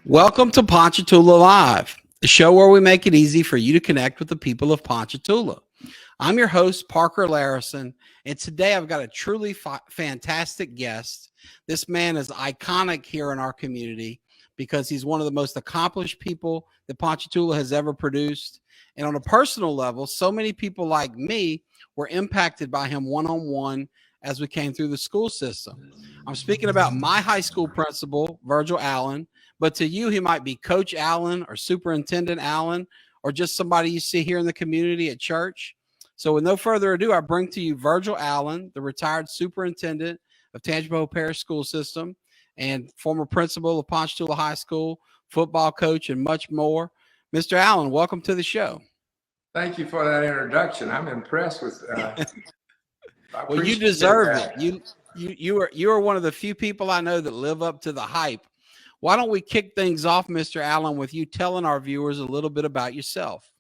Welcome to Ponchatoula Live, the show where we make it easy for you to connect with the people of Ponchatoula. I'm your host, Parker Layrisson, and today I've got a truly fantastic guest. This man is iconic here in our community because he's one of the most accomplished people that Ponchatoula has ever produced. And on a personal level, so many people like me were impacted by him one-on-one as we came through the school system. I'm speaking about my high school principal, Virgil Allen, but to you, he might be Coach Allen or Superintendent Allen or just somebody you see here in the community at church. So with no further ado, I bring to you Virgil Allen, the retired superintendent of Tangipahoa Parish School System and former principal of Ponchatoula High School, football coach, and much more. Mr. Allen, welcome to the show. Thank you for that introduction. I'm impressed with well, you deserve it. You are one of the few people I know that live up to the hype. Why don't we kick things off, Mr. Allen, with you telling our viewers a little bit about yourself?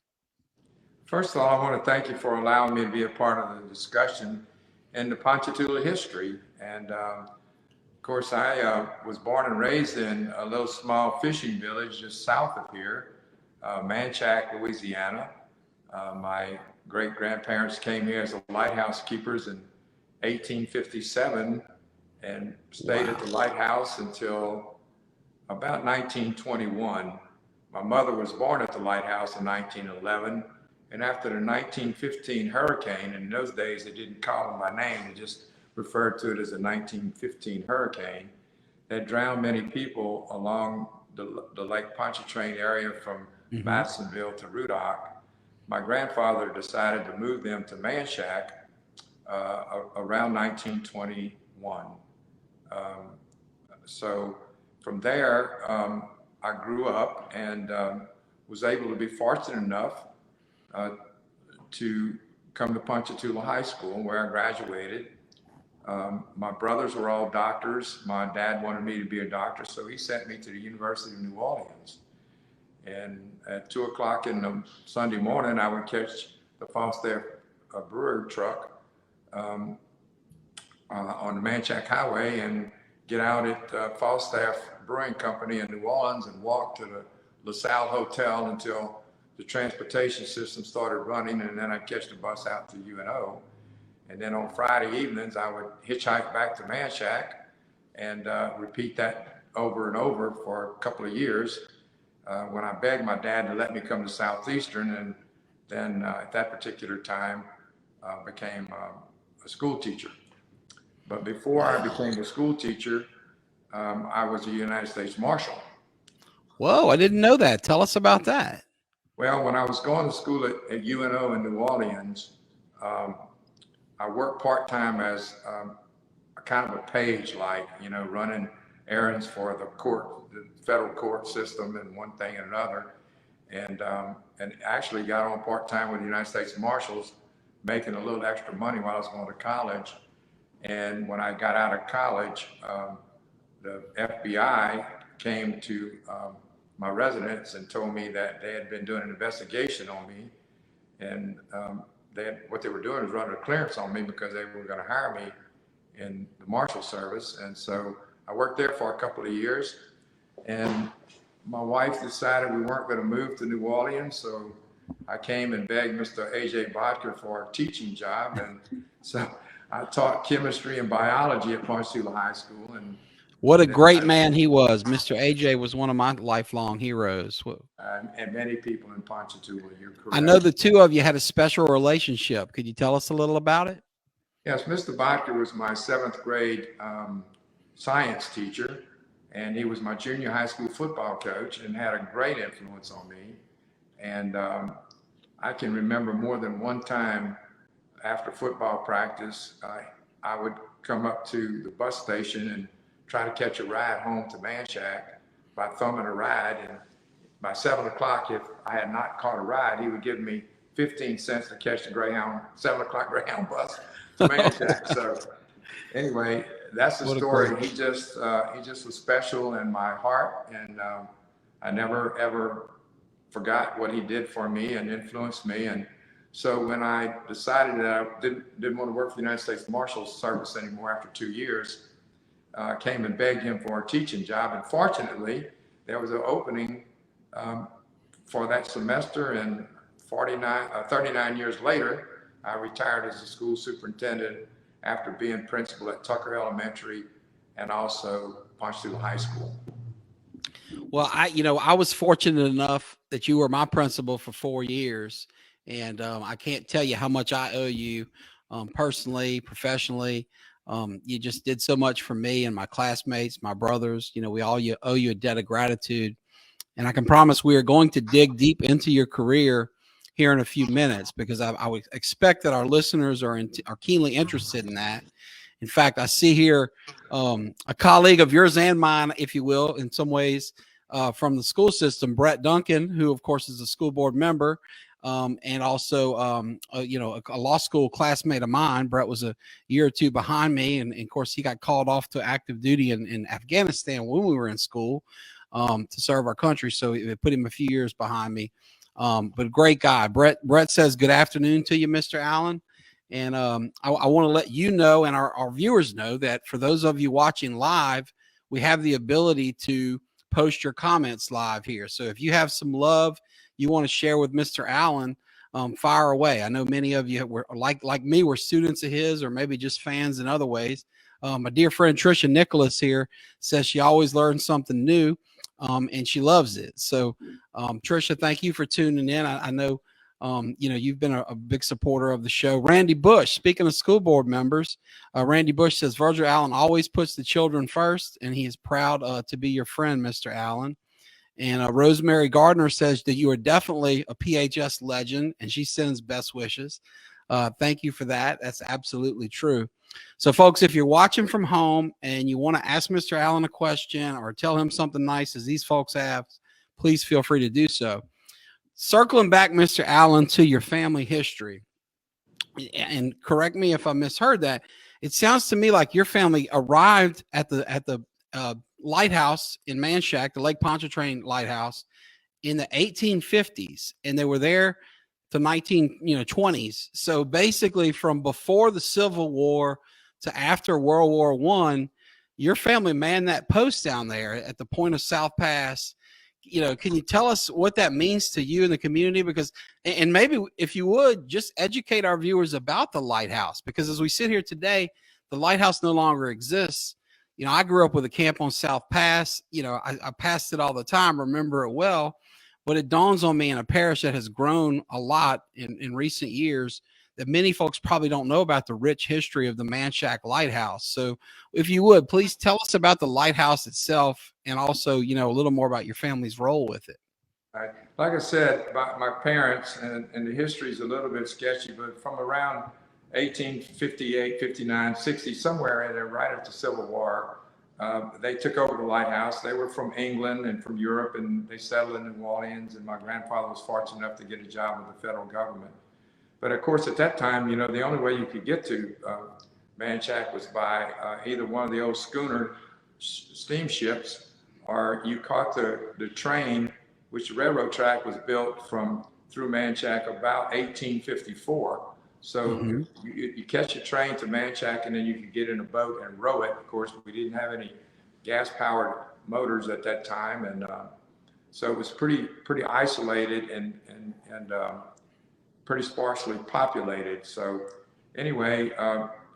First of all, I want to thank you for allowing me to be a part of the discussion in the Ponchatoula history. And of course, I was born and raised in a little small fishing village just south of here, Manchac, Louisiana. My great-grandparents came here as lighthouse keepers in 1857 and stayed at the lighthouse until about 1921. My mother was born at the lighthouse in 1911, and after the 1915 hurricane, in those days they didn't call them by name, they just referred to it as a 1915 hurricane that drowned many people along the Lake Pontchartrain area from Madisonville to Rudock. My grandfather decided to move them to Manchac around 1921. So from there, I grew up and was able to be fortunate enough to come to Ponchatoula High School, where I graduated. My brothers were all doctors. My dad wanted me to be a doctor, so he sent me to the University of New Orleans. And at 2 o'clock in the Sunday morning, I would catch the Falstaff brewery truck on the Manchac Highway and get out at Falstaff Brewing Company in New Orleans and walk to the LaSalle Hotel until the transportation system started running, and then I'd catch the bus out to UNO. And then on Friday evenings, I would hitchhike back to Manchac and repeat that over and over for a couple of years. When I begged my dad to let me come to Southeastern, and then at that particular time became a school teacher. But before I became a school teacher, I was a United States Marshal. Whoa, I didn't know that. Tell us about that. Well, when I was going to school at UNO in New Orleans, I worked part-time as a kind of a page, like, running errands for the federal court system and one thing and another. And actually got on part-time with the United States Marshals, making a little extra money while I was going to college. And when I got out of college, the FBI came to my residence and told me that they had been doing an investigation on me. And what they were doing was running a clearance on me because they were going to hire me in the Marshal Service. And so I worked there for a couple of years. And my wife decided we weren't going to move to New Orleans, so I came and begged Mr. A.J. Bodker for a teaching job. And so I taught chemistry and biology at Ponchatoula High School. And what a great man he was. Mr. A.J. was one of my lifelong heroes. And many people in Ponchatoula, you're correct. I know the two of you had a special relationship. Could you tell us a little about it? Yes, Mr. Bodker was my 7th grade science teacher. And he was my junior high school football coach and had a great influence on me. And I can remember more than one time after football practice, I would come up to the bus station and try to catch a ride home to Manchac by thumbing a ride. And by 7 o'clock, if I had not caught a ride, he would give me 15 cents to catch the 7 o'clock Greyhound bus to Manchac. So anyway, that's the story. He just was special in my heart, and I never ever forgot what he did for me and influenced me. And so when I decided that I didn't want to work for the United States Marshal Service anymore after 2 years, I came and begged him for a teaching job. And fortunately, there was an opening for that semester, and 39 years later, I retired as a school superintendent after being principal at Tucker Elementary and also Ponchatoula High School. Well, I was fortunate enough that you were my principal for 4 years, and I can't tell you how much I owe you, personally, professionally. You just did so much for me and my classmates, my brothers. We all owe you a debt of gratitude, and I can promise we are going to dig deep into your career here in a few minutes, because I would expect that our listeners are keenly interested in that. In fact, I see here a colleague of yours and mine, if you will, in some ways, from the school system, Brett Duncan, who of course is a school board member, and also a law school classmate of mine. Brett was a year or two behind me, and of course he got called off to active duty in Afghanistan when we were in school to serve our country. So it put him a few years behind me. But a great guy. Brett says good afternoon to you, Mr. Allen. And I want to let you know, and our viewers know, that for those of you watching live, we have the ability to post your comments live here. So if you have some love you want to share with Mr. Allen, fire away. I know many of you were like me, were students of his, or maybe just fans in other ways. My dear friend Tricia Nicholas here says she always learns something new, and she loves it. So Tricia, thank you for tuning in. I know you've been a big supporter of the show. Randy Bush, speaking of school board members, Randy Bush says Virgil Allen always puts the children first, and he is proud to be your friend, Mr. Allen. And Rosemary Gardner says that you are definitely a PHS legend, and she sends best wishes. Thank you for that. That's absolutely true. So, folks, if you're watching from home and you want to ask Mr. Allen a question or tell him something nice, as these folks have, please feel free to do so. Circling back, Mr. Allen, to your family history, and correct me if I misheard that, it sounds to me like your family arrived at the lighthouse in Manchac, the Lake Pontchartrain Lighthouse, in the 1850s, and they were there to 1920s. So basically, from before the Civil War to after World War I, your family manned that post down there at the point of South Pass. Can you tell us what that means to you and the community? Because, and maybe if you would, just educate our viewers about the lighthouse, because as we sit here today, the lighthouse no longer exists. I grew up with a camp on South Pass. I passed it all the time, remember it well, but it dawns on me, in a parish that has grown a lot in recent years, that many folks probably don't know about the rich history of the Manchac Lighthouse. So if you would, please tell us about the lighthouse itself, and also, a little more about your family's role with it. Right. Like I said, my parents, and the history is a little bit sketchy, but from around 1858, 59, 60, somewhere in there, right after the Civil War, they took over the lighthouse. They were from England and from Europe, and they settled in New Orleans, and my grandfather was fortunate enough to get a job with the federal government. But of course, at that time, the only way you could get to Manchac was by either one of the old schooner steamships, or you caught the train, which the railroad track was built through Manchac about 1854. So you catch a train to Manchac, and then you could get in a boat and row it. Of course, we didn't have any gas-powered motors at that time, and so it was pretty isolated and pretty sparsely populated. So anyway,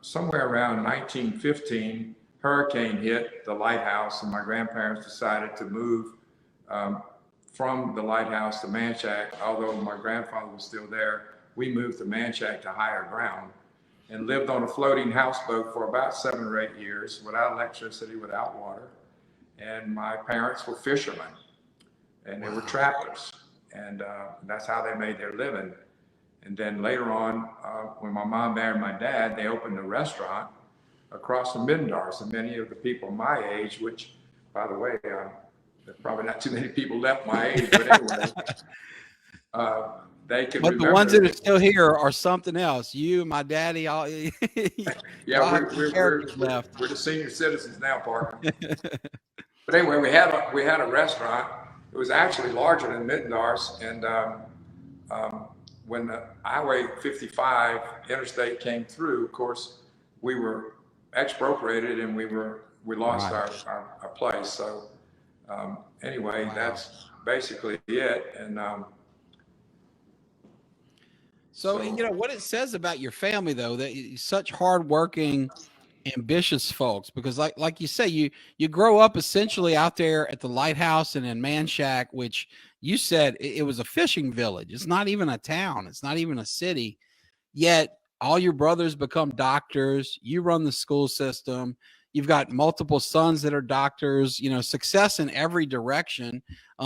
somewhere around 1915, hurricane hit the lighthouse, and my grandparents decided to move from the lighthouse to Manchac. Although my grandfather was still there, we moved to Manchac to higher ground, and lived on a floating houseboat for about 7 or 8 years, without electricity, without water. And my parents were fishermen, and they were trappers, and that's how they made their living. And then later on, when my mom married my dad, they opened a restaurant across from Middendorf's, and many of the people my age, which, by the way, there's probably not too many people left my age, but anyway, they can remember. But the ones that are still here are something else. You, my daddy, all. Yeah, we're the senior citizens now, Parker. But anyway, we had a restaurant. It was actually larger than Middendorf's, and when the Highway 55 interstate came through, of course, we were expropriated, and we lost our place. So anyway, Wow. that's basically it. And So, you know, what it says about your family, though, that such hardworking, ambitious folks, because like you say, you grow up essentially out there at the lighthouse and in Manchac, which you said it was a fishing village. It's not even a town. It's not even a city. Yet all your brothers become doctors. You run the school system. You've got multiple sons that are doctors, you know, success in every direction.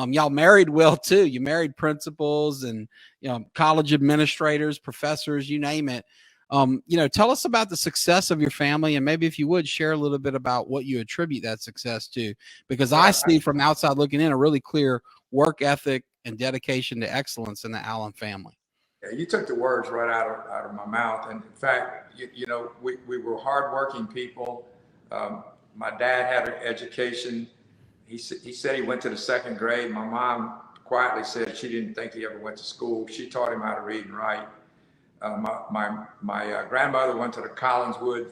Y'all married well too. You married principals and, you know, college administrators, professors, you name it. You know, tell us about the success of your family, and maybe if you would share a little bit about what you attribute that success to, because I see from outside looking in a really clear work ethic and dedication to excellence in the Allen family. yeah, you took the words right out of my mouth. And in fact, you know, we were hardworking people. My dad had an education. He said he went to the second grade. My mom quietly said she didn't think he ever went to school. She taught him how to read and write. My grandmother went to the Collinswood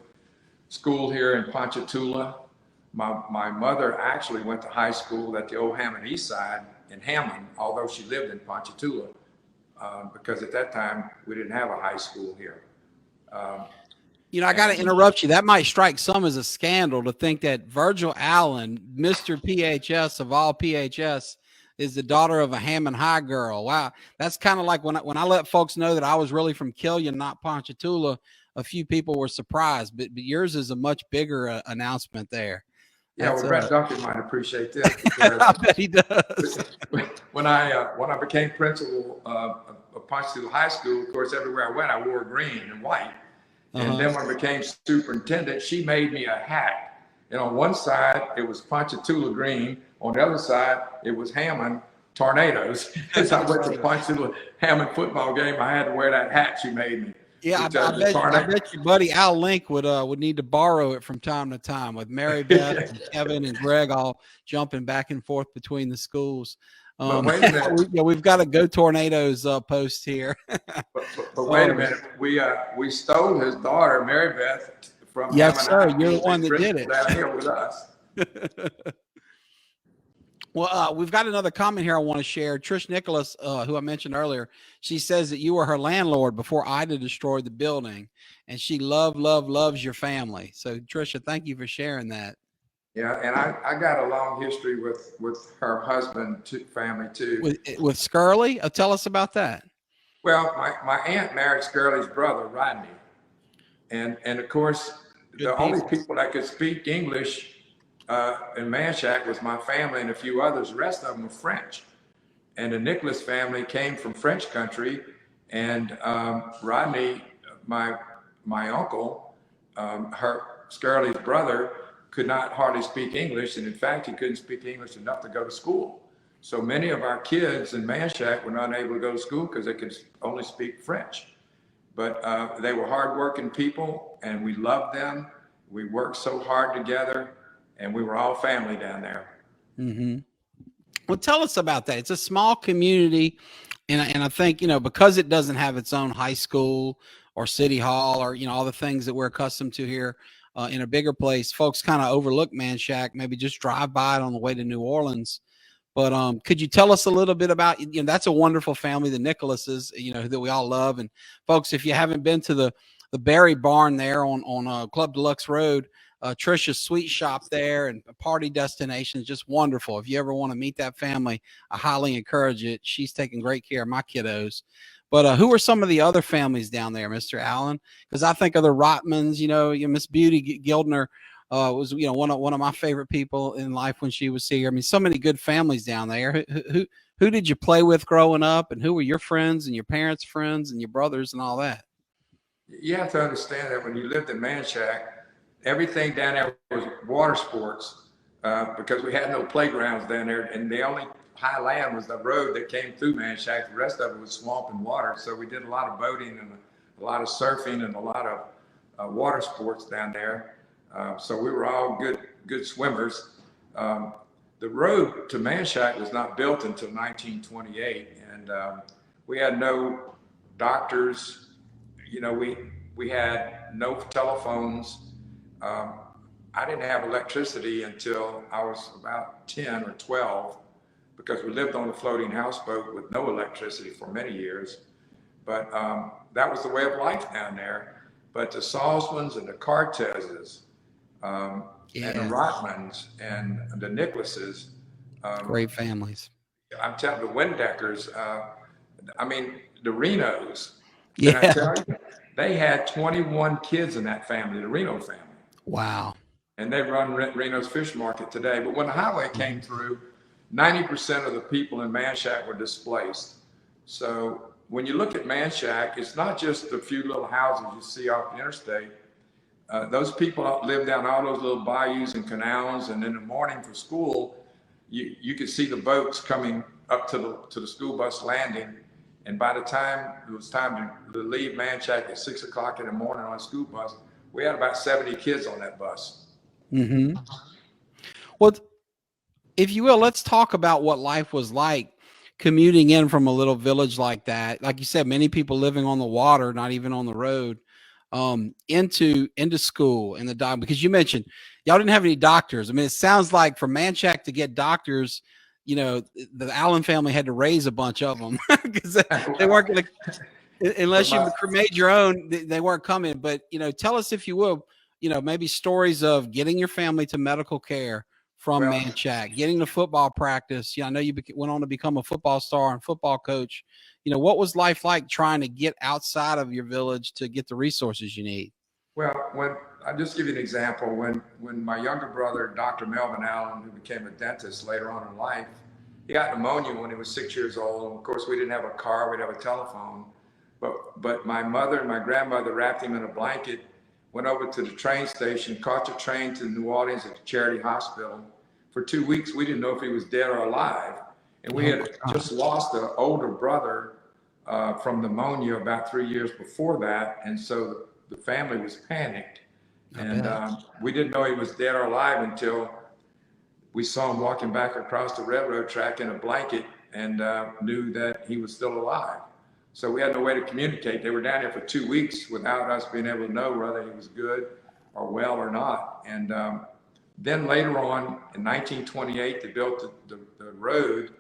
School here in Ponchatoula. My mother actually went to high school at the old Hammond East Side in Hammond, although she lived in Ponchatoula, because at that time we didn't have a high school here. You know, I got to interrupt you. That might strike some as a scandal to think that Virgil Allen, Mr. PHS of all PHS, is the daughter of a Hammond High girl. Wow. That's kind of like when I let folks know that I was really from Killian, not Ponchatoula, a few people were surprised, but yours is a much bigger announcement there. Yeah, well, Brett Duncan might appreciate this because I bet he does. when I became principal of Ponchatoula High School, of course, everywhere I went, I wore green and white. And then when I became superintendent, she made me a hat. And on one side, it was Ponchatoula green. On the other side, it was Hammond Tornadoes. As I went to the Ponchatoula Hammond football game, I had to wear that hat she made me. Yeah, I bet your buddy Al Link would need to borrow it from time to time, with Mary Beth and Kevin and Greg all jumping back and forth between the schools. But wait a minute. We've got a Go Tornadoes post here. but wait a minute. We stole his daughter, Mary Beth, from yes, sir. Him. You're the one that did it. Down here with us. Well, we've got another comment here I want to share. Trish Nicholas, who I mentioned earlier, she says that you were her landlord before Ida destroyed the building, and she loves your family. So, Trisha, thank you for sharing that. Yeah, and I got a long history with her husband family too. With Skirley? Tell us about that. Well, my aunt married Skirley's brother, Rodney. And of course, the only people that could speak English in Manchac was my family and a few others. The rest of them were French. And the Nicholas family came from French country. And Rodney, my uncle, Skirley's brother, could not hardly speak English, and in fact, he couldn't speak English enough to go to school. So many of our kids in Manchac were not able to go to school because they could only speak French. But they were hardworking people, and we loved them. We worked so hard together, and we were all family down there. Mm-hmm. Well, tell us about that. It's a small community, and I think, you know, because it doesn't have its own high school or city hall or, you know, all the things that we're accustomed to here, in a bigger place, folks kind of overlook Manchac, maybe just drive by it on the way to New Orleans. But could you tell us a little bit about, you know, that's a wonderful family, the Nicholases, you know, that we all love. And folks, if you haven't been to the Berry Barn there on Club Deluxe Road, Trisha's Sweet Shop there and a party destination is just wonderful. If you ever want to meet that family, I highly encourage it. She's taking great care of my kiddos. But who are some of the other families down there, Mr. Allen? Because I think of the Rotmans, you know, Miss Beauty Gildner was, you know, one of my favorite people in life when she was here. I mean, so many good families down there. Who did you play with growing up, and who were your friends and your parents' friends and your brothers and all that? You have to understand that when you lived in Manchac, everything down there was water sports because we had no playgrounds down there, and the only high land was the road that came through Manchac. The rest of it was swamp and water. So we did a lot of boating and a lot of surfing and a lot of water sports down there. So we were all good swimmers. The road to Manchac was not built until 1928, and we had no doctors. You know, we had no telephones. I didn't have electricity until I was about 10 or 12. because we lived on a floating houseboat with no electricity for many years. But that was the way of life down there. But the Salzmans and the Cortezes and the Rotmans and the Nicholases, Great families. I'm telling the Windeckers, I mean, the Renos, can I Yeah. tell you? They had 21 kids in that family, the Reno family. Wow. And they run Reno's Fish Market today. But when the highway came through, 90% of the people in Manchac were displaced. So when you look at Manchac, it's not just the few little houses you see off the interstate. Those people live down all those little bayous and canals, and in the morning for school, you could see the boats coming up to the school bus landing. And by the time it was time to leave Manchac at 6 o'clock in the morning on a school bus, we had about 70 kids on that bus. Mm-hmm. Well, if you will, let's talk about what life was like commuting in from a little village like that. Like you said, many people living on the water, not even on the road, into school and the doc, because you mentioned y'all didn't have any doctors. I mean, it sounds like for Manchac to get doctors, you know, the Allen family had to raise a bunch of them because they weren't going to, unless you made your own, they weren't coming. But, you know, tell us, if you will, you know, maybe stories of getting your family to medical care from Manchac, getting to football practice. Yeah, I know you went on to become a football star and football coach. You know, what was life like trying to get outside of your village to get the resources you need? Well, I'll just give you an example. When my younger brother, Dr. Melvin Allen, who became a dentist later on in life, he got pneumonia when he was 6 years old. And of course, we didn't have a car, we'd have a telephone. But my mother and my grandmother wrapped him in a blanket, went over to the train station, caught the train to New Orleans at the Charity Hospital. For 2 weeks, we didn't know if he was dead or alive. And we had just lost an older brother from pneumonia about 3 years before that. And so the family was panicked. And we didn't know he was dead or alive until we saw him walking back across the railroad track in a blanket and knew that he was still alive. So we had no way to communicate. They were down here for 2 weeks without us being able to know whether he was good or well or not. And then later on in 1928, they built the road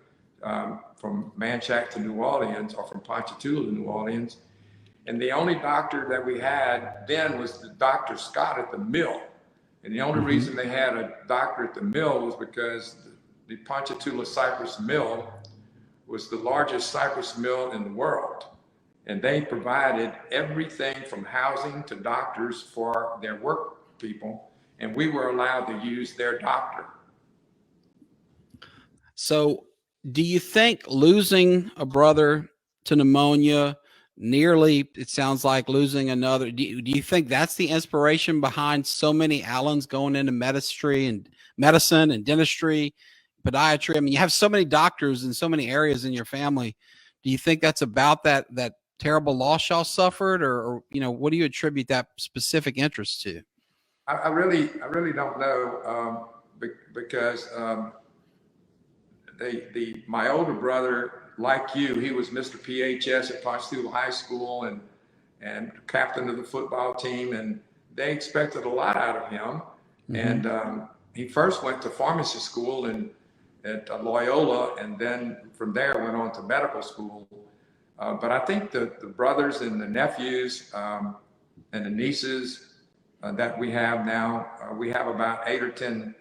from Manchac to New Orleans, or from Ponchatoula to New Orleans. And the only doctor that we had then was the Dr. Scott at the mill. And the only reason they had a doctor at the mill was because the Ponchatoula Cypress Mill was the largest cypress mill in the world. And they provided everything from housing to doctors for their work people. And we were allowed to use their doctor. So do you think losing a brother to pneumonia, nearly, it sounds like losing another, do you think that's the inspiration behind so many Allens going into medicine and dentistry, podiatry? I mean, you have so many doctors in so many areas in your family. Do you think that's about that terrible loss y'all suffered, or you know, what do you attribute that specific interest to? I really don't know, because my older brother, like you, he was Mr. PHS at Ponchatoula High School and captain of the football team, and they expected a lot out of him. And he first went to pharmacy school at Loyola, and then from there went on to medical school. But I think the brothers and the nephews and the nieces that we have now, we have about 8 or 10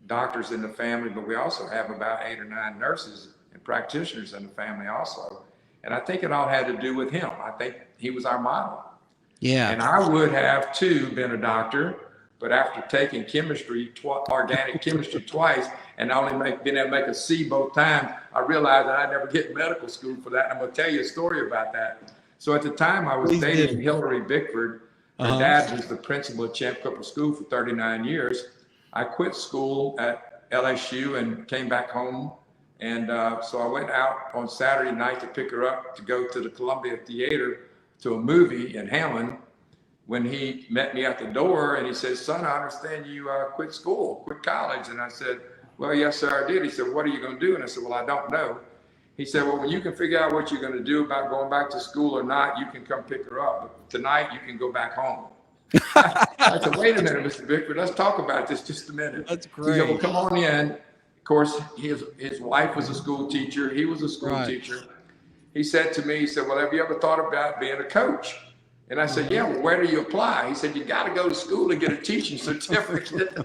doctors in the family, but we also have about 8 or 9 nurses and practitioners in the family also. And I think it all had to do with him. I think he was our model. Yeah. And I would have too been a doctor, but after taking chemistry, organic chemistry twice, and only being able to make a C both times, I realized that I'd never get medical school for that. I'm going to tell you a story about that. So at the time I was dating Hillary Bickford. Her dad was the principal at Champ Cooper School for 39 years. I quit school at LSU and came back home. And so I went out on Saturday night to pick her up to go to the Columbia Theater to a movie in Hammond, when he met me at the door and he said, "Son, I understand you quit school, quit college." And I said, "Well, yes, sir, I did." He said, "What are you going to do?" And I said, "Well, I don't know." He said, "Well, when you can figure out what you're going to do about going back to school or not, you can come pick her up. But tonight you can go back home." I said, "Wait a minute, Mr. Bickford, let's talk about this just a minute." That's great. He said, "Well, come on in, course, his wife was a school teacher. He was a school teacher. He said to me, he said, well, have you ever thought about being a coach? And I said, yeah, well, where do you apply? He said, you got to go to school and get a teaching certificate.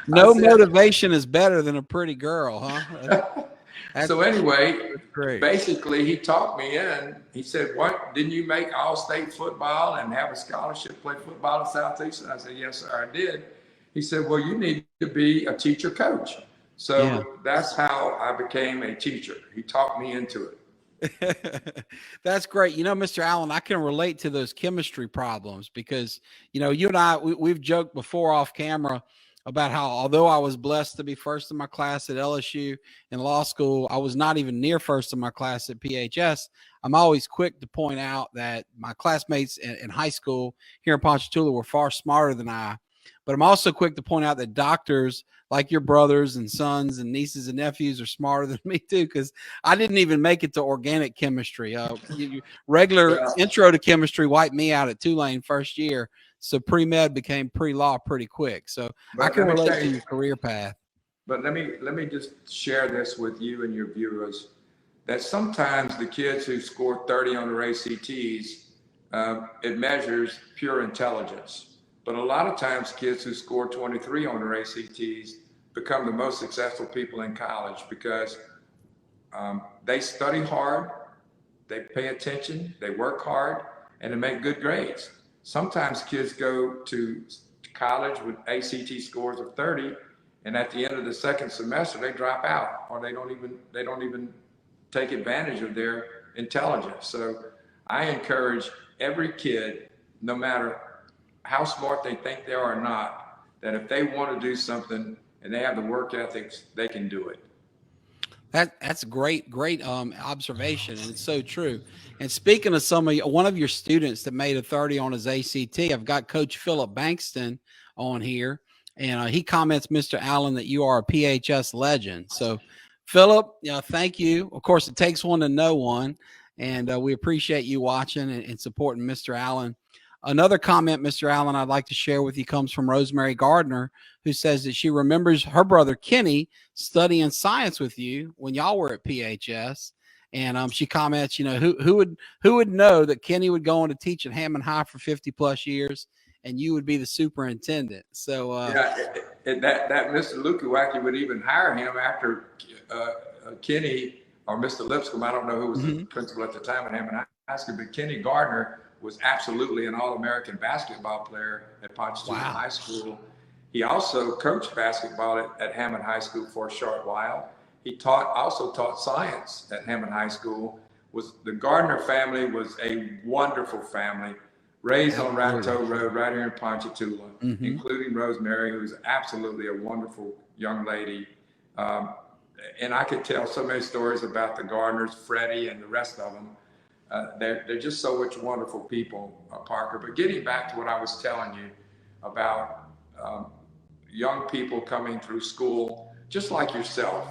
No motivation is better than a pretty girl, huh? So anyway, basically he talked me in. He said, what, didn't you make all-state football and have a scholarship, play football at Southeastern? I said, yes, sir, I did. He said, well, you need to be a teacher coach. So that's how I became a teacher. He talked me into it. That's great. You know, Mr. Allen, I can relate to those chemistry problems because, you know, you and I, we've joked before off camera about how, although I was blessed to be first in my class at LSU in law school, I was not even near first in my class at PHS. I'm always quick to point out that my classmates in high school here in Ponchatoula were far smarter than I. But I'm also quick to point out that doctors like your brothers and sons and nieces and nephews are smarter than me too, because I didn't even make it to organic chemistry. Regular intro to chemistry wiped me out at Tulane first year. So pre-med became pre-law pretty quick. So I can relate to your career path. But let me just share this with you and your viewers, that sometimes the kids who score 30 on their ACTs, it measures pure intelligence. But a lot of times kids who score 23 on their ACTs become the most successful people in college because they study hard, they pay attention, they work hard, and they make good grades. Sometimes kids go to college with ACT scores of 30, and at the end of the second semester, they drop out, or they don't even take advantage of their intelligence. So I encourage every kid, no matter how smart they think they are or not, that if they want to do something and they have the work ethics, they can do it. That's great observation, and it's so true. And speaking of one of your students that made a 30 on his ACT, I've got Coach Philip Bankston on here, and he comments, Mr. Allen, that you are a PHS legend. So, Philip, thank you. Of course, it takes one to know one, and we appreciate you watching and supporting Mr. Allen. Another comment, Mr. Allen, I'd like to share with you comes from Rosemary Gardner, who says that she remembers her brother Kenny studying science with you when y'all were at PHS. And she comments, who would know that Kenny would go on to teach at Hammond High for 50 plus years and you would be the superintendent. So that Mr. Lukiwaki would even hire him after Kenny or Mr. Lipscomb. I don't know who was the principal at the time at Hammond High School, but Kenny Gardner was absolutely an All-American basketball player at Ponchatoula High School. He also coached basketball at Hammond High School for a short while. He also taught science at Hammond High School. The Gardner family was a wonderful family, raised on Rattoe Road right here in Ponchatoula, including Rosemary, who's absolutely a wonderful young lady. And I could tell so many stories about the Gardners, Freddie, and the rest of them. They're just so much wonderful people, Parker. But getting back to what I was telling you about young people coming through school, just like yourself.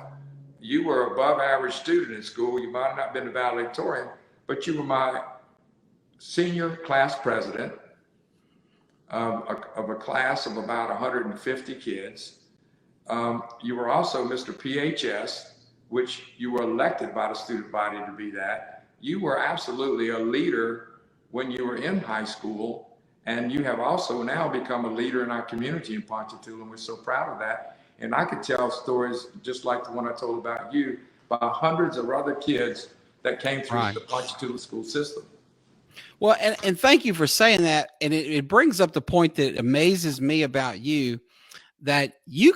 You were above average student in school. You might have not been a valedictorian, but you were my senior class president of a class of about 150 kids. You were also Mr. PHS, which you were elected by the student body to be that. You were absolutely a leader when you were in high school, and you have also now become a leader in our community in Ponchatoula, and we're so proud of that. And I could tell stories just like the one I told about you, about hundreds of other kids that came through the Ponchatoula school system. Well, and thank you for saying that. And it brings up the point that amazes me about you, that you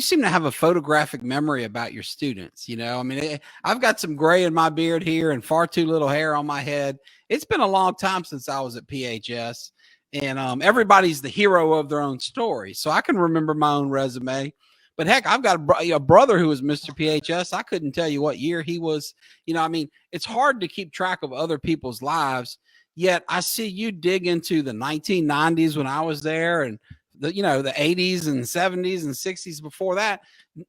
seem to have a photographic memory about your students. I mean, I've got some gray in my beard here and far too little hair on my head. It's been a long time since I was at PHS, and everybody's the hero of their own story. So I can remember my own resume, but heck, I've got a brother who was Mr. PHS. I couldn't tell you what year he was. I mean, it's hard to keep track of other people's lives. Yet I see you dig into the 1990s when I was there, and the 80s and 70s and 60s before that,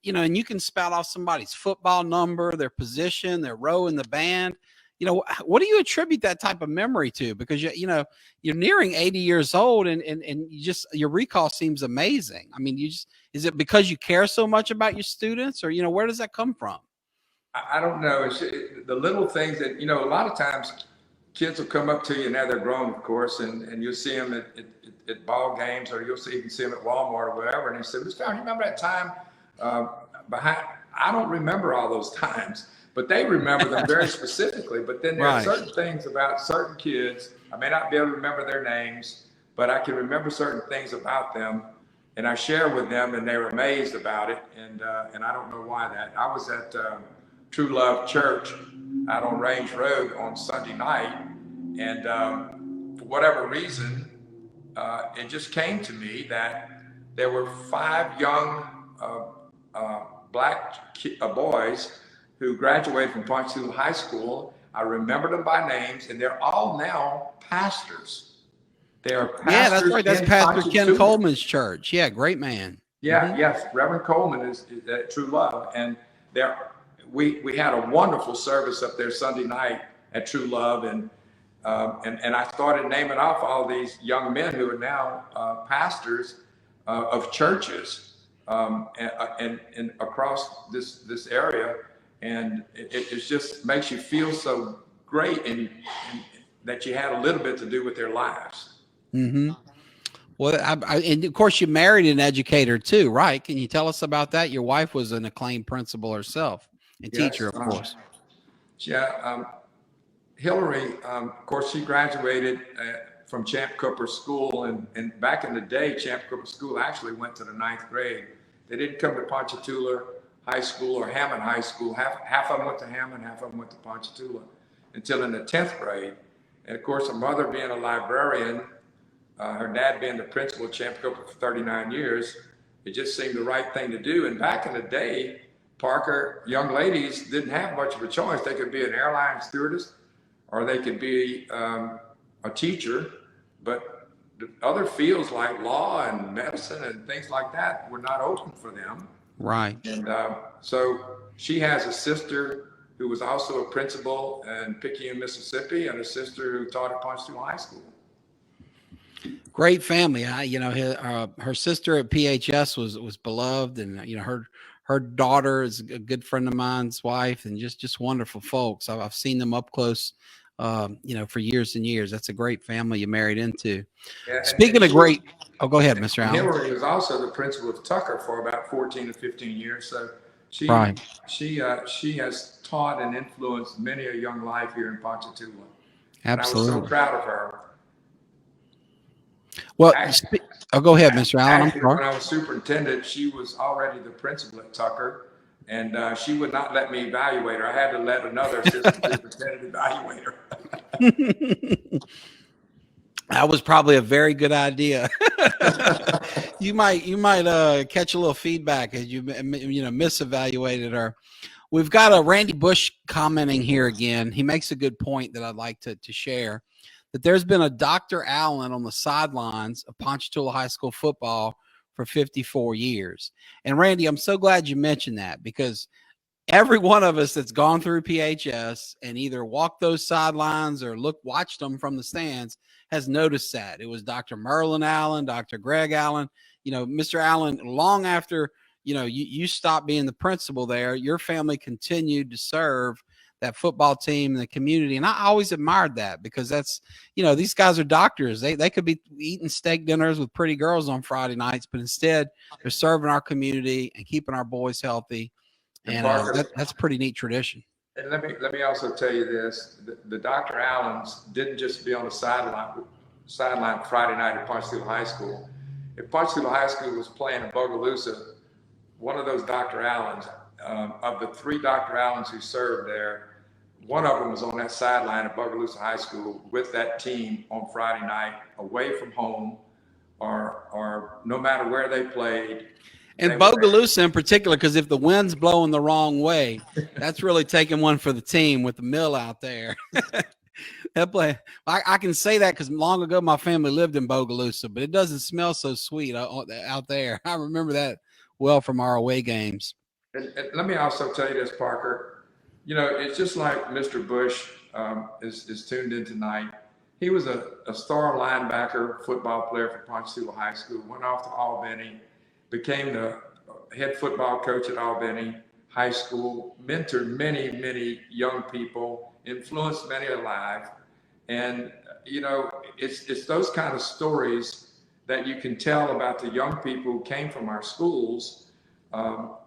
and you can spout off somebody's football number, their position, their row in the band. what do you attribute that type of memory to? Because you're nearing 80 years old, and your recall seems amazing. I mean, is it because you care so much about your students, or where does that come from? I don't know. It's the little things that, a lot of times kids will come up to you, now they're grown, of course, and you'll see them at ball games, or you can see them at Walmart or whatever. And they say, Mr. Allen, you remember that time behind? I don't remember all those times, but they remember them very specifically. But then there are certain things about certain kids. I may not be able to remember their names, but I can remember certain things about them. And I share with them, and they're amazed about it. And I don't know why that. I was at True Love Church out on Range Road on Sunday night, and for whatever reason, it just came to me that there were 5 young black boys who graduated from Ponchatoula High School. I remember them by names, and they're all now pastors. They are pastors. Yeah, that's right. That's Pastor Ken Coleman's church. Yeah, great man. Yeah, yes. Reverend Coleman is at True Love, and we had a wonderful service up there Sunday night at True Love, and I started naming off all these young men who are now pastors of churches and across this area, and it just makes you feel so great, and that you had a little bit to do with their lives. Mm-hmm. Well, and of course you married an educator too, right? Can you tell us about that? Your wife was an acclaimed principal herself. A teacher, of course. Yeah, Hillary, of course, she graduated from Champ Cooper School, and back in the day, Champ Cooper School actually went to the 9th grade. They didn't come to Ponchatoula High School or Hammond High School. Half of them went to Hammond, half of them went to Ponchatoula until in the 10th grade. And of course, her mother being a librarian, her dad being the principal at Champ Cooper for 39 years, it just seemed the right thing to do. And back in the day, Parker, young ladies didn't have much of a choice. They could be an airline stewardess, or they could be a teacher, but the other fields like law and medicine and things like that were not open for them. Right. And so she has a sister who was also a principal in Picayune, Mississippi, and a sister who taught at Ponchatoula High School. Great family. Her sister at PHS was beloved, and her daughter is a good friend of mine's wife, and just wonderful folks. I've seen them up close, for years and years. That's a great family you married into. Yeah, Speaking of great, go ahead, Mr. Allen. Hillary was also the principal of Tucker for about 14 to 15 years. So she has taught and influenced many a young life here in Ponchatoula. Absolutely. And I was so proud of her. Well, go ahead, Mr. Allen. Actually, when I was superintendent, she was already the principal at Tucker, and she would not let me evaluate her. I had to let another assistant superintendent evaluate her. That was probably a very good idea. You might catch a little feedback as you misevaluated her. We've got a Randy Bush commenting here again. He makes a good point that I'd like to share. That there's been a Dr. Allen on the sidelines of Ponchatoula High School football for 54 years. And Randy, I'm so glad you mentioned that, because every one of us that's gone through PHS and either walked those sidelines or watched them from the stands has noticed that. It was Dr. Merlin Allen, Dr. Greg Allen, Mr. Allen, long after, you stopped being the principal there, your family continued to serve that football team and the community. And I always admired that, because that's, these guys are doctors. They could be eating steak dinners with pretty girls on Friday nights, but instead they're serving our community and keeping our boys healthy. And that's a pretty neat tradition. And let me also tell you this: the Dr. Allens didn't just be on the sideline Friday night at Ponchatoula High School. If Ponchatoula High School was playing in Bogalusa, one of those Dr. Allens, of the 3 Dr. Allens who served there, one of them was on that sideline at Bogalusa High School with that team on Friday night, away from home, or no matter where they played. And Bogalusa in particular, because if the wind's blowing the wrong way, that's really taking one for the team with the mill out there. I can say that because long ago my family lived in Bogalusa, but it doesn't smell so sweet out there. I remember that well from our away games. And let me also tell you this, Parker. it's just like Mr. Bush is tuned in tonight. He was a star linebacker, football player for Ponchatoula High School, went off to Albany, became the head football coach at Albany High School, mentored many, many young people, influenced many alive. And, it's those kind of stories that you can tell about the young people who came from our schools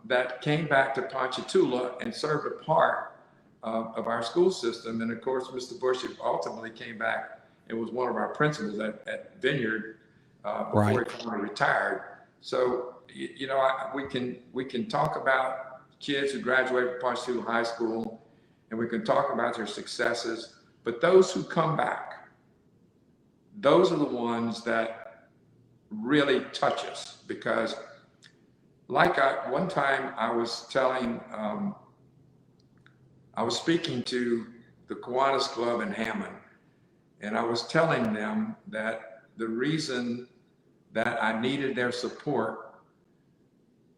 that came back to Ponchatoula and served a part of our school system. And of course, Mr. Bush ultimately came back and was one of our principals at Vineyard before he finally retired. So, we can talk about kids who graduated from Ponchatoula High School, and we can talk about their successes, but those who come back, those are the ones that really touch us. Because one time I was speaking to the Kiwanis Club in Hammond, and I was telling them that the reason that I needed their support,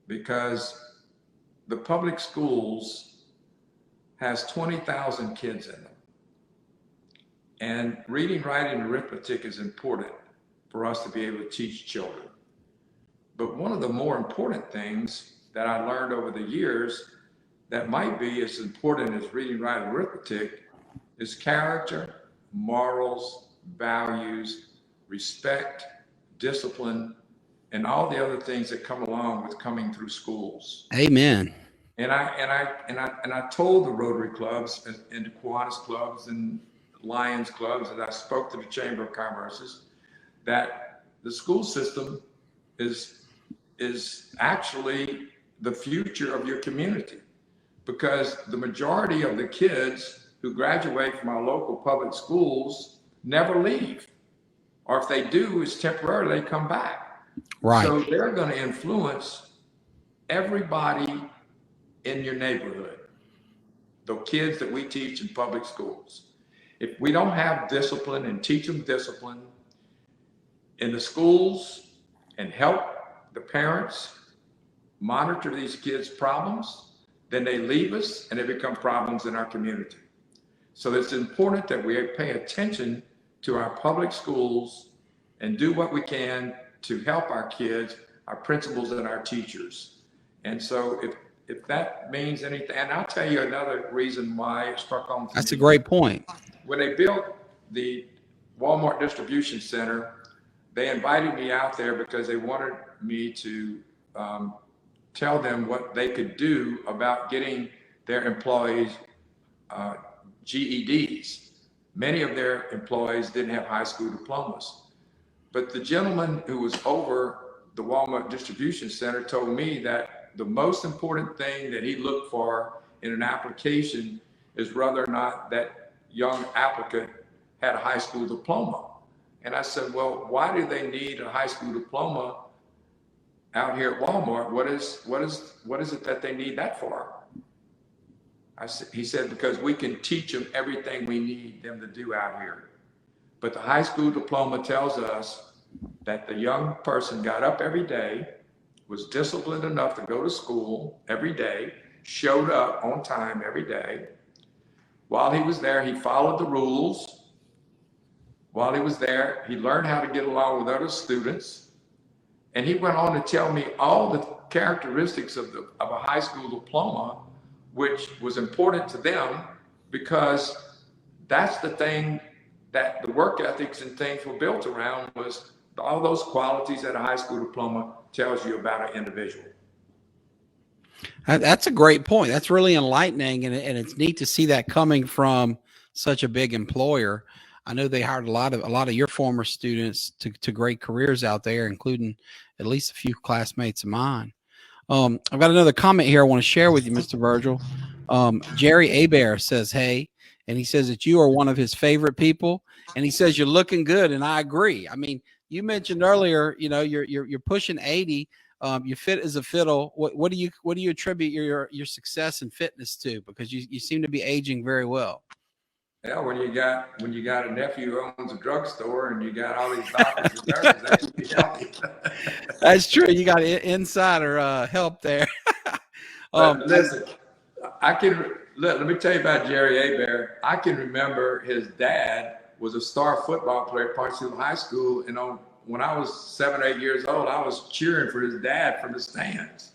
because the public schools has 20,000 kids in them. And reading, writing, and arithmetic is important for us to be able to teach children. But one of the more important things that I learned over the years that might be as important as reading, writing, and arithmetic is character, morals, values, respect, discipline, and all the other things that come along with coming through schools. Amen. And I told the Rotary clubs and the Kiwanis clubs and Lions clubs, and I spoke to the Chamber of Commerce's, that the school system is actually the future of your community, because the majority of the kids who graduate from our local public schools never leave, or if they do, it's temporary, they come back. Right. So they're going to influence everybody in your neighborhood, the kids that we teach in public schools. If we don't have discipline and teach them discipline in the schools and help the parents monitor these kids' problems, then they leave us and they become problems in our community. So it's important that we pay attention to our public schools and do what we can to help our kids, our principals, and our teachers. And so if that means anything, and I'll tell you another reason why it struck on. That's a great point. When they built the Walmart distribution center, they invited me out there because they wanted me to tell them what they could do about getting their employees GEDs. Many of their employees didn't have high school diplomas. But the gentleman who was over the Walmart distribution center told me that the most important thing that he looked for in an application is whether or not that young applicant had a high school diploma. And I said, well, why do they need a high school diploma out here at Walmart? What is it that they need that for? He said, because we can teach them everything we need them to do out here. But the high school diploma tells us that the young person got up every day, was disciplined enough to go to school every day, showed up on time every day. While he was there, he followed the rules. While he was there, he learned how to get along with other students. And he went on to tell me all the characteristics of a high school diploma, which was important to them, because that's the thing that the work ethics and things were built around, was all those qualities that a high school diploma tells you about an individual. That's a great point. That's really enlightening, and it's neat to see that coming from such a big employer. I know they hired a lot of your former students to great careers out there, including at least a few classmates of mine. I've got another comment here I want to share with you, Mr. Virgil. Jerry Abear says, hey, and he says that you are one of his favorite people, and he says you're looking good, and I agree. I mean, you mentioned earlier, you're pushing 80. You fit as a fiddle. What do you attribute your success and fitness to? Because you seem to be aging very well. Yeah, when you got a nephew who owns a drugstore and you got all these doctors and nurses, that should be healthy. That's true. You got insider help there. Listen, I can let me tell you about Jerry Abear. I can remember his dad was a star football player at Ponchatoula High School, and when I was 7 or 8 years old, I was cheering for his dad from the stands.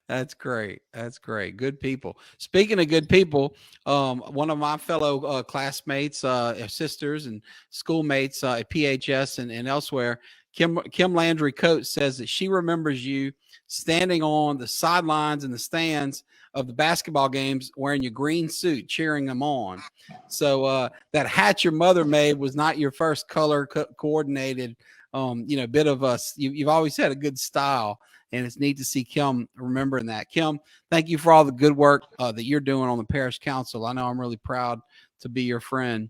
That's great. That's great. Good people. Speaking of good people, one of my fellow classmates, sisters, and schoolmates at PHS and elsewhere, Kim Landry Coates, says that she remembers you standing on the sidelines and the stands of the basketball games wearing your green suit, cheering them on. So that hat your mother made was not your first color coordinated, bit of us. You've always had a good style. And it's neat to see Kim remembering that. Kim, thank you for all the good work that you're doing on the parish council. I know I'm really proud to be your friend.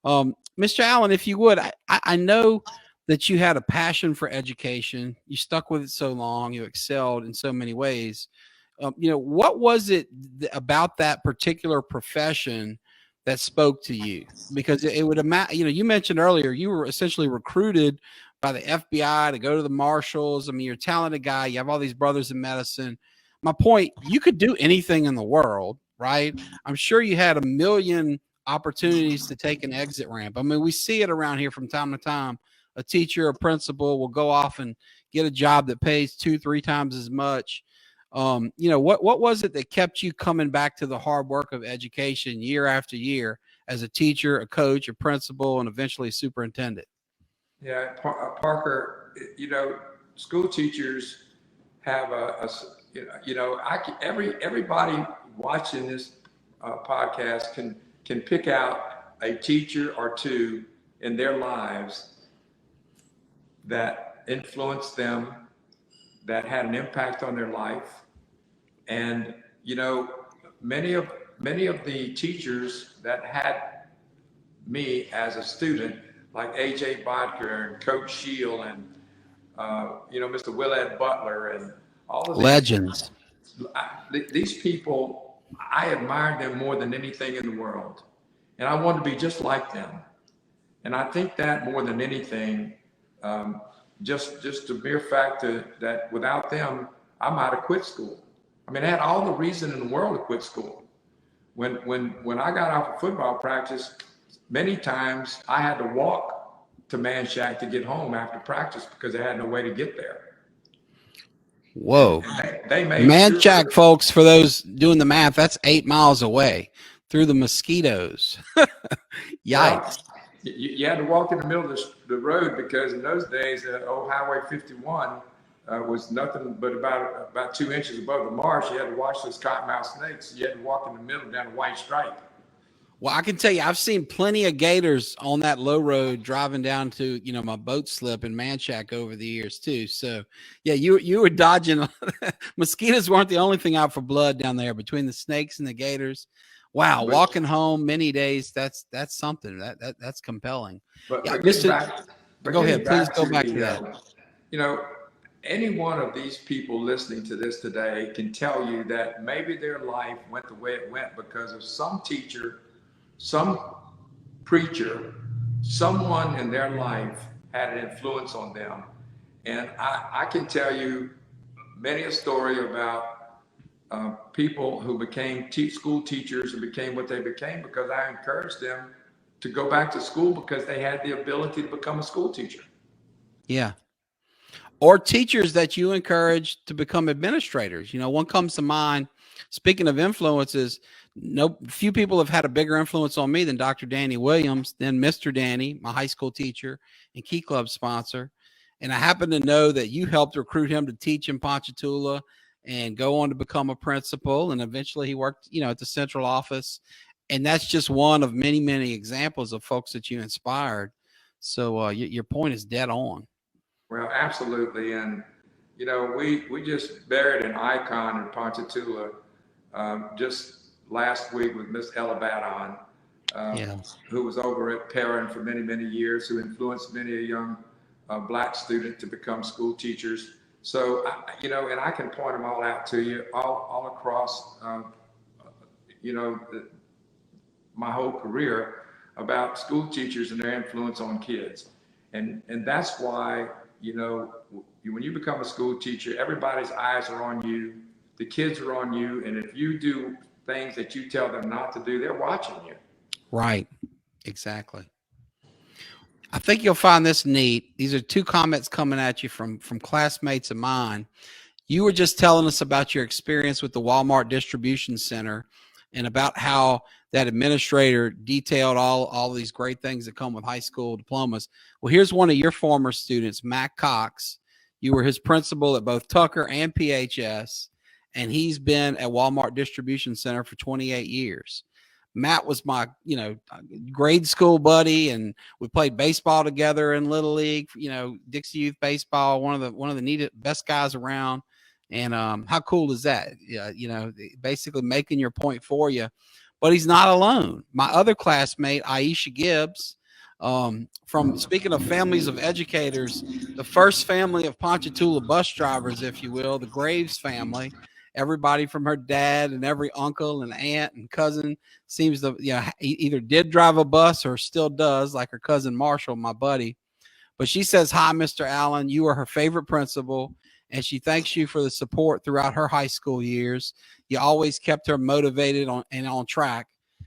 Mr. Allen, if you would, I know that you had a passion for education. You stuck with it so long. You excelled in so many ways. What was it about that particular profession that spoke to you? Because it would imagine, you mentioned earlier, you were essentially recruited by the FBI to go to the marshals. I mean, you're a talented guy. You have all these brothers in medicine. My point, you could do anything in the world, right? I'm sure you had a million opportunities to take an exit ramp. I mean, we see it around here from time to time. A teacher, a principal will go off and get a job that pays 2-3 times as much. What was it that kept you coming back to the hard work of education year after year as a teacher, a coach, a principal, and eventually a superintendent? Yeah, Parker, school teachers have everybody watching this podcast can pick out a teacher or two in their lives that influenced them, that had an impact on their life. And, many of the teachers that had me as a student, like A.J. Bodker and Coach Shield and, Mr. Willard Butler and all of these Legends. These people, I admired them more than anything in the world. And I wanted to be just like them. And I think that more than anything, just the mere fact that without them, I might have quit school. I mean, I had all the reason in the world to quit school. When I got off of football practice, many times I had to walk to Manchac to get home after practice because I had no way to get there. Whoa. They made Manchac, sure, folks, for those doing the math, that's 8 miles away through the mosquitoes. Yikes. Well, you had to walk in the middle of the road because in those days, old Highway 51 was nothing but about 2 inches above the marsh. You had to watch those cottonmouth snakes. You had to walk in the middle down a white stripe. Well, I can tell you, I've seen plenty of gators on that low road driving down to, my boat slip in Manchac over the years too. So yeah, you were dodging. Mosquitoes weren't the only thing out for blood down there between the snakes and the gators. Wow. But walking home many days. That's something that's compelling. But yeah, go ahead. Please go back to that. Any one of these people listening to this today can tell you that maybe their life went the way it went because of some teacher, some preacher, someone in their life had an influence on them. And I can tell you many a story about people who became school teachers and became what they became because I encouraged them to go back to school because they had the ability to become a school teacher. Yeah. Or teachers that you encourage to become administrators. One comes to mind. Speaking of influences, few people have had a bigger influence on me than Dr. Danny Williams, then Mr. Danny, my high school teacher and Key Club sponsor. And I happen to know that you helped recruit him to teach in Ponchatoula and go on to become a principal. And eventually he worked, at the central office. And that's just one of many, many examples of folks that you inspired. So your point is dead on. Well, absolutely. And, we just buried an icon in Ponchatoula just last week with Miss Ella Badon, who was over at Parish for many, many years, who influenced many a young Black student to become school teachers. So, and I can point them all out to you all across, my whole career about school teachers and their influence on kids. And that's why, when you become a school teacher, everybody's eyes are on you. The kids are on you. And if you do things that you tell them not to do, they're watching you. Right. Exactly. I think you'll find this neat. These are two comments coming at you from classmates of mine. You were just telling us about your experience with the Walmart distribution center and about how that administrator detailed all these great things that come with high school diplomas. Well, here's one of your former students, Matt Cox. You were his principal at both Tucker and PHS, and he's been at Walmart distribution center for 28 years. Matt was my, grade school buddy, and we played baseball together in Little League, Dixie Youth Baseball, one of the neatest, best guys around. And how cool is that? Yeah, basically making your point for you. But he's not alone. My other classmate, Aisha Gibbs, from speaking of families of educators, the first family of Ponchatoula bus drivers, if you will, the Graves family. Everybody from her dad and every uncle and aunt and cousin seems to, either did drive a bus or still does, like her cousin Marshall, my buddy. But she says, "Hi, Mr. Allen. You are her favorite principal, and she thanks you for the support throughout her high school years. You always kept her motivated and on track."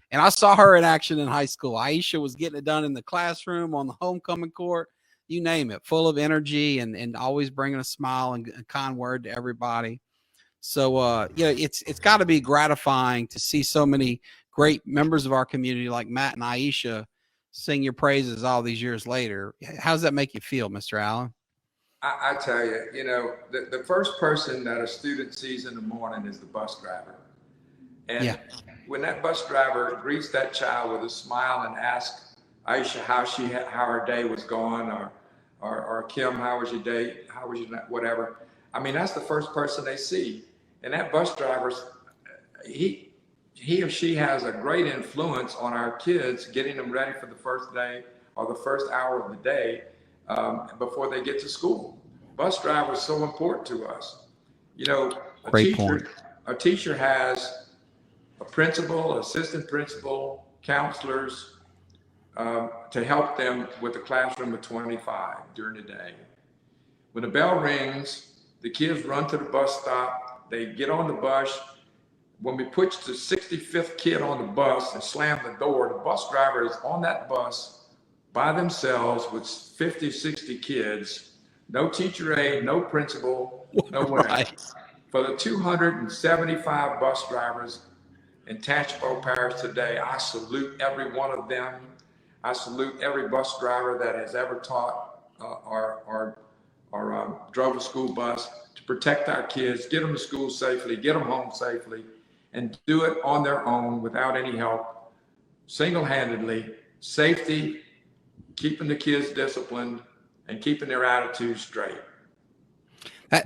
And I saw her in action in high school. Aisha was getting it done in the classroom, on the homecoming court, you name it, full of energy and always bringing a smile and a kind word to everybody. So, it's got to be gratifying to see so many great members of our community like Matt and Aisha sing your praises all these years later. How does that make you feel, Mr. Allen? I tell you, the first person that a student sees in the morning is the bus driver. And when that bus driver greets that child with a smile and asks Aisha how her day was going, or Kim, how was your day? How was your whatever? I mean, that's the first person they see. And that bus driver, he or she has a great influence on our kids, getting them ready for the first day or the first hour of the day before they get to school. Bus driver is so important to us. A teacher has a principal, assistant principal, counselors to help them with a classroom of 25 during the day. When the bell rings, the kids run to the bus stop. They get on the bus. When we put the 65th kid on the bus and slam the door, the bus driver is on that bus by themselves with 50, 60 kids, no teacher aide, no principal, no one else. For the 275 bus drivers in Tangipahoa Parish today, I salute every one of them. I salute every bus driver that has ever taught or drove a school bus to protect our kids, get them to school safely, get them home safely, and do it on their own without any help, single-handedly, safety, keeping the kids disciplined, and keeping their attitudes straight.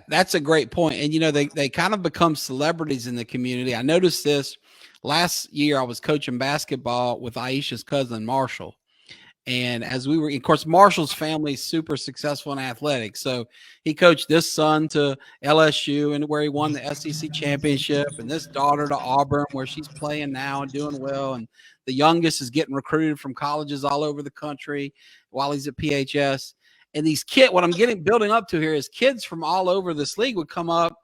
That's a great point. And, they kind of become celebrities in the community. I noticed this last year. I was coaching basketball with Aisha's cousin, Marshall. And as we were, of course, Marshall's family is super successful in athletics. So he coached this son to LSU, and where he won the SEC championship, and this daughter to Auburn, where she's playing now and doing well. And the youngest is getting recruited from colleges all over the country while he's at PHS. And these kids, what I'm building up to here is kids from all over this league would come up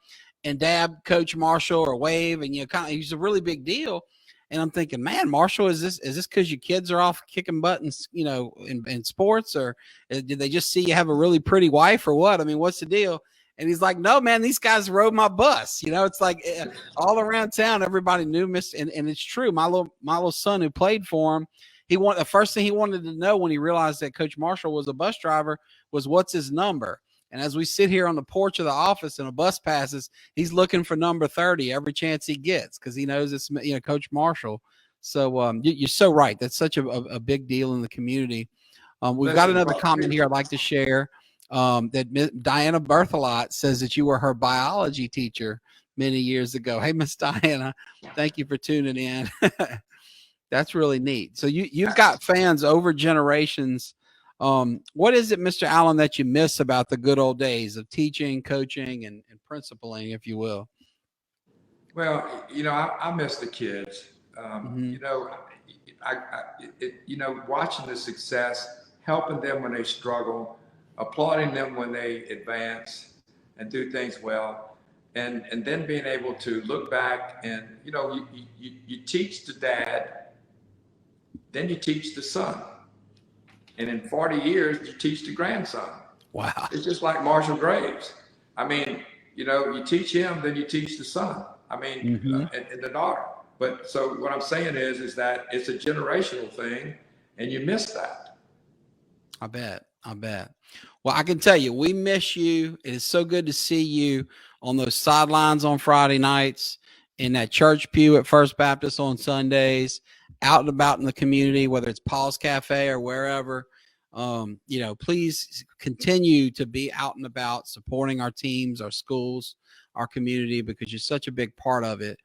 and dab Coach Marshall or wave, and he's a really big deal. And I'm thinking, man, Marshall, is this because your kids are off kicking buttons, in sports, or did they just see you have a really pretty wife, or what? I mean, what's the deal? And he's like, no, man, these guys rode my bus. It's like all around town, everybody knew and it's true. My little son who played for him, the first thing he wanted to know when he realized that Coach Marshall was a bus driver was, what's his number? And as we sit here on the porch of the office and a bus passes, he's looking for number 30 every chance he gets, because he knows it's Coach Marshall. So you're so right. That's such a big deal in the community. We've got another comment here I'd like to share. That Diana Berthelot says that you were her biology teacher many years ago. Hey, Miss Diana, thank you for tuning in. That's really neat. So you've got fans over generations. What is it, Mr. Allen, that you miss about the good old days of teaching, coaching, and principling, if you will? Well, I miss the kids. Watching the success, helping them when they struggle, applauding them when they advance and do things well. and then being able to look back and, you know, you teach the dad, then you teach the son. And in 40 years, you teach the grandson. Wow. It's just like Marshall Graves. I mean, you know, you teach him, then you teach the son. I mean, and the daughter. But so what I'm saying is that it's a generational thing, and you miss that. I bet. I bet. Well, I can tell you, we miss you. It is so good to see you on those sidelines on Friday nights, in that church pew at First Baptist on Sundays, out and about in the community, whether it's Paul's Cafe or wherever. You know, please continue to be out and about supporting our teams, our schools, our community, because you're such a big part of it.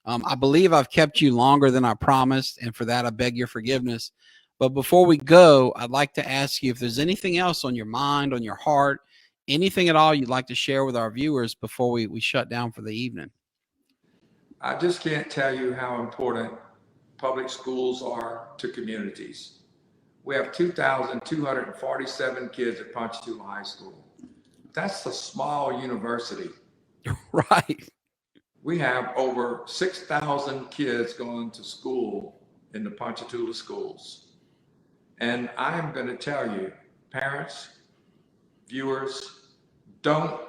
I believe I've kept you longer than I promised, and for that, I beg your forgiveness. But before we go, I'd like to ask you if there's anything else on your mind, on your heart, anything at all you'd like to share with our viewers before we shut down for the evening. I just can't tell you how important public schools are to communities. We have 2,247 kids at Ponchatoula High School. That's a small university. Right. We have over 6,000 kids going to school in the Ponchatoula schools. And I'm going to tell you, parents, viewers, don't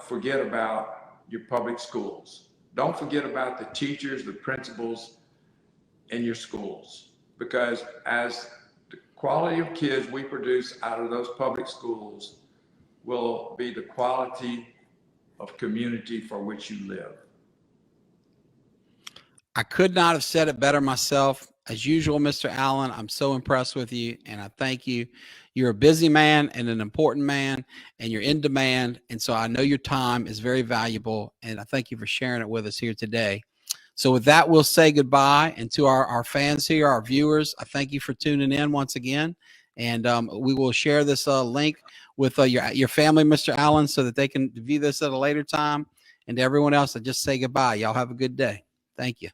forget about your public schools. Don't forget about the teachers, the principals in your schools, because as the quality of kids we produce out of those public schools will be the quality of community for which you live. I could not have said it better myself. As usual, Mr. Allen, I'm so impressed with you, and I thank you. You're a busy man and an important man, and you're in demand, and so I know your time is very valuable, and I thank you for sharing it with us here today. So with that, we'll say goodbye, and to our fans here, our viewers, I thank you for tuning in once again, and we will share this link with your family, Mr. Allen, so that they can view this at a later time, and to everyone else, I just say goodbye. Y'all have a good day. Thank you.